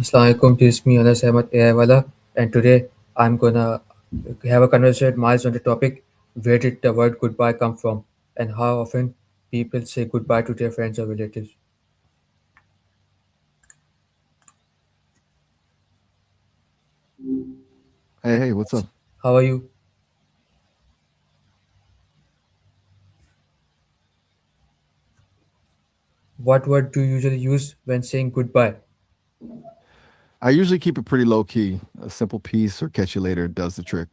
Assalamualaikum, this is me Anas Ahmed AI and today I'm gonna have a conversation with Miles on the topic where did the word goodbye come from and how often people say goodbye to their friends or relatives. Hey, hey, what's up? How are you? What word do you usually use when saying goodbye? I usually keep it pretty low key. A simple piece or catch you later does the trick.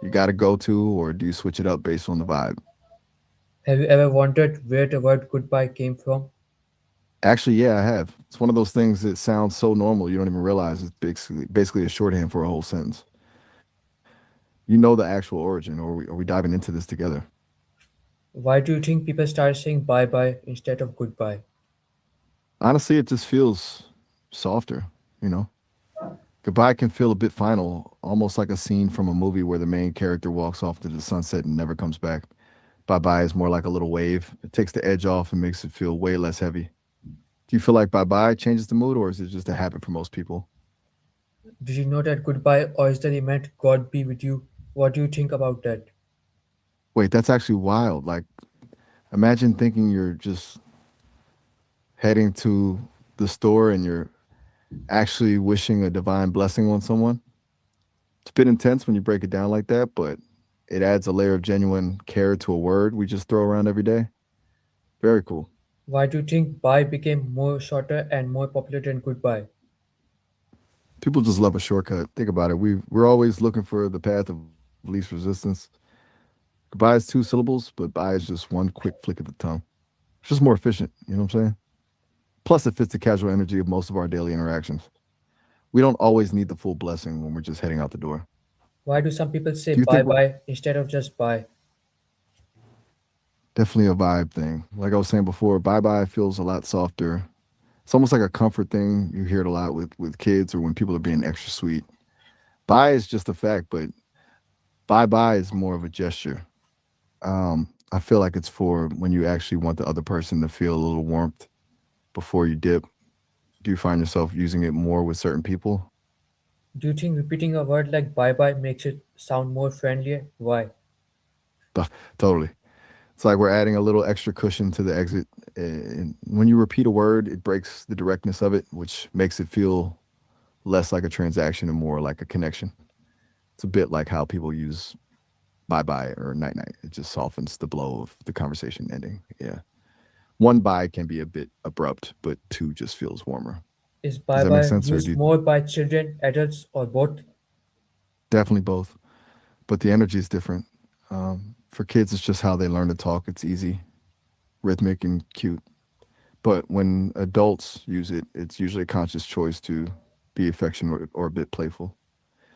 You got to go to, or do you switch it up based on the vibe? Have you ever wondered where the word goodbye came from? Actually, yeah, I have. It's one of those things that sounds so normal you don't even realize it's basically a shorthand for a whole sentence. You know the actual origin, or are we diving into this together? Why do you think people start saying bye bye instead of goodbye? Honestly, it just feels softer, you know? Goodbye can feel a bit final, almost like a scene from a movie where the main character walks off to the sunset and never comes back. Bye bye is more like a little wave. It takes the edge off and makes it feel way less heavy. Do you feel like bye bye changes the mood, or is it just a habit for most people? Did you know that goodbye originally meant God be with you? What do you think about that? Wait, that's actually wild. Like, imagine thinking you're just heading to the store and you're actually wishing a divine blessing on someone. It's a bit intense when you break it down like that, but it adds a layer of genuine care to a word we just throw around every day. Very cool. Why do you think bye became more shorter and more popular than goodbye? People just love a shortcut. Think about it. We're always looking for the path of least resistance. Goodbye is two syllables, but bye is just one quick flick of the tongue. It's just more efficient. You know what I'm saying? Plus, it fits the casual energy of most of our daily interactions. We don't always need the full blessing when we're just heading out the door. Why do some people say Do you bye think we're bye instead of just bye? definitely a vibe thing? Like I was saying before, bye bye feels a lot softer. It's almost like a comfort thing. You hear it a lot with kids or when people are being extra sweet. Bye is just a fact, but bye bye is more of a gesture. I feel like it's for when you actually want the other person to feel a little warmth before you dip. Do you find yourself using it more with certain people? Do you think repeating a word like bye bye makes it sound more friendlier? Why? Totally. It's like we're adding a little extra cushion to the exit. And when you repeat a word, it breaks the directness of it, which makes it feel less like a transaction and more like a connection. It's a bit like how people use bye bye or night night. It just softens the blow of the conversation ending. Yeah. One bye can be a bit abrupt, but two just feels warmer. Is Does bye that make bye sense? Or do used you more by children, adults, or both? definitely both? But the energy is different. For kids, it's just how they learn to talk. It's easy, rhythmic, and cute. But when adults use it, it's usually a conscious choice to be affectionate or a bit playful.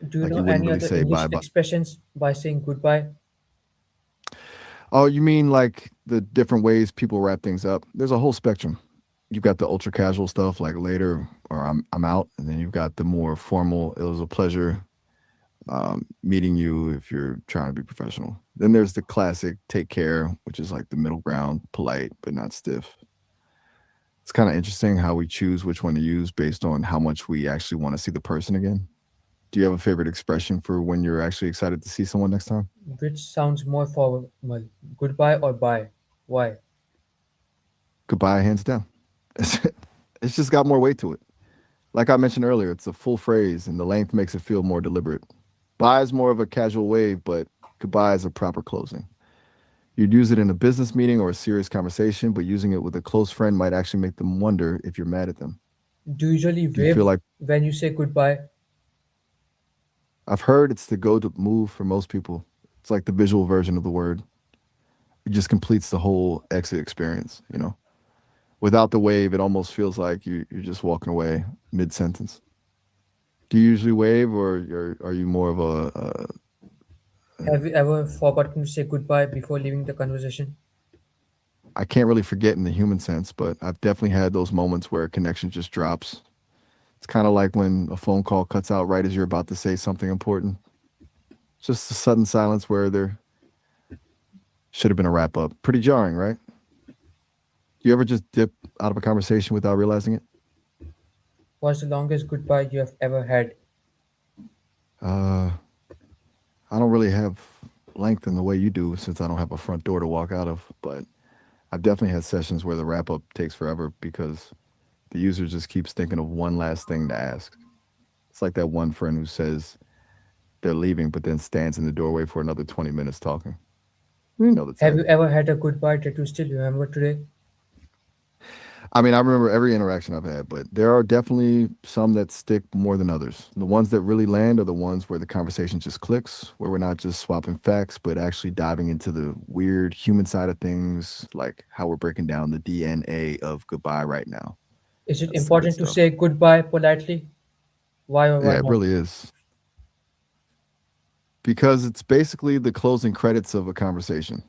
Do you Like know you wouldn't any really other say English bye bye. expressions by saying goodbye? Oh, you mean like the different ways people wrap things up? There's a whole spectrum. You've got the ultra casual stuff like later or I'm out, and then you've got the more formal. It was a pleasure meeting you if you're trying to be professional. Then there's the classic take care, which is like the middle ground, polite but not stiff. It's kind of interesting how we choose which one to use based on how much we actually want to see the person again. Do you have a favorite expression for when you're actually excited to see someone next time? Which sounds more formal? Goodbye or bye? Why? Goodbye, hands down. It's, it's just got more weight to it. Like I mentioned earlier, it's a full phrase and the length makes it feel more deliberate. Bye is more of a casual wave, but goodbye is a proper closing. You'd use it in a business meeting or a serious conversation, but using it with a close friend might actually make them wonder if you're mad at them. Do you usually Do you feel wave like when you say goodbye? I've heard it's the go to move for most people? It's like the visual version of the word. It just completes the whole exit experience, you know? Without the wave, it almost feels like you're just walking away mid sentence. Do you usually wave or are you more of Have you ever forgotten to say goodbye before leaving the conversation? I can't really forget in the human sense, but I've definitely had those moments where a connection just drops. It's kind of like when a phone call cuts out right as you're about to say something important. Just a sudden silence where there should have been a wrap up. Pretty jarring, right? Do you ever just dip out of a conversation without realizing it? What's the longest goodbye you have ever had? Uh, I don't really have length in the way you do since I don't have a front door to walk out of, but I've definitely had sessions where the wrap up takes forever because the user just keeps thinking of one last thing to ask. It's like that one friend who says they're leaving but then stands in the doorway for another 20 minutes talking. You know the Have type. you ever had a goodbye that you still remember today? I mean, I remember every interaction I've had, but there are definitely some that stick more than others. The ones that really land are the ones where the conversation just clicks, where we're not just swapping facts, but actually diving into the weird human side of things, like how we're breaking down the DNA of goodbye right now. Is it That's the good important to stuff. say goodbye politely? Why or why Yeah, it not? really is. Because it's basically the closing credits of a conversation.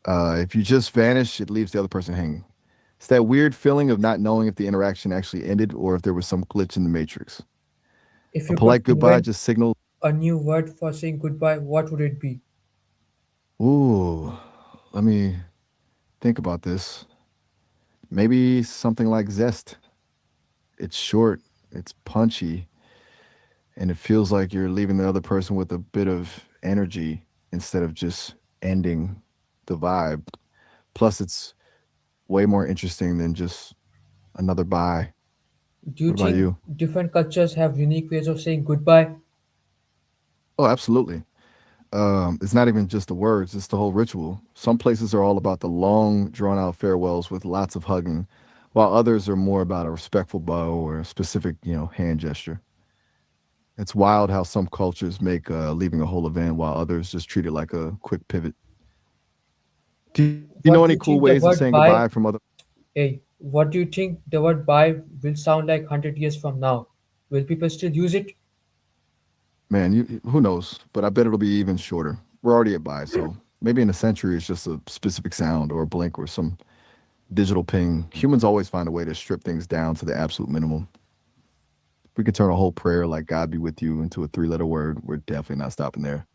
If you just vanish, it leaves the other person hanging. It's that weird feeling of not knowing if the interaction actually ended or if there was some glitch in the matrix. If A you could polite goodbye invent just signals, a new word for saying goodbye, what would it be? ooh, let me think about this. Maybe something like zest. It's short, it's punchy, and it feels like you're leaving the other person with a bit of energy instead of just ending the vibe. Plus, it's way more interesting than just another bye. Do you What about think you? different cultures have unique ways of saying goodbye? Oh, absolutely. It's not even just the words, it's the whole ritual. Some places are all about the long, drawn out farewells with lots of hugging, while others are more about a respectful bow or a specific, hand gesture. It's wild how some cultures make leaving a whole event while others just treat it like a quick pivot. Do you know any cool What do you ways of think saying the goodbye word from other? bye what do you think the word bye will sound like 100 years from now? Will people still use it? Man, who knows? But I bet it'll be even shorter. We're already at bye, so maybe in a century it's just a specific sound or a blink or some digital ping. Humans always find a way to strip things down to the absolute minimum. If we could turn a whole prayer like God be with you into a three-letter word, we're definitely not stopping there.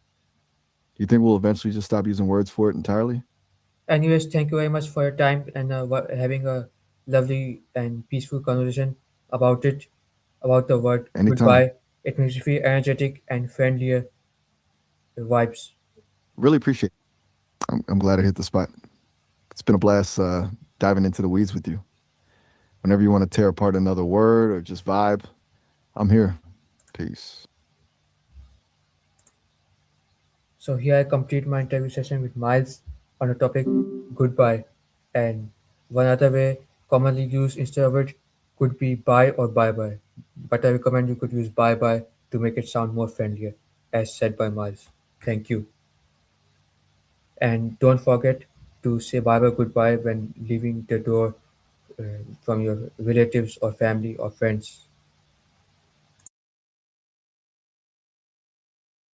Do you think we'll eventually just stop using words for it entirely? Anyways, thank you very much for your time and having a lovely and peaceful conversation about it, about the word Anytime. goodbye. It makes you feel energetic and friendlier vibes. Really appreciate it. I'm glad I hit the spot. It's been a blast diving into the weeds with you. Whenever you want to tear apart another word or just vibe, I'm here. Peace. So here I complete my interview session with Miles on the topic goodbye. And one other way commonly used instead of it could be bye or bye bye. But I recommend you could use bye bye to make it sound more friendlier, as said by Miles. Thank you. And don't forget to say bye bye goodbye when leaving the door from your relatives or family or friends.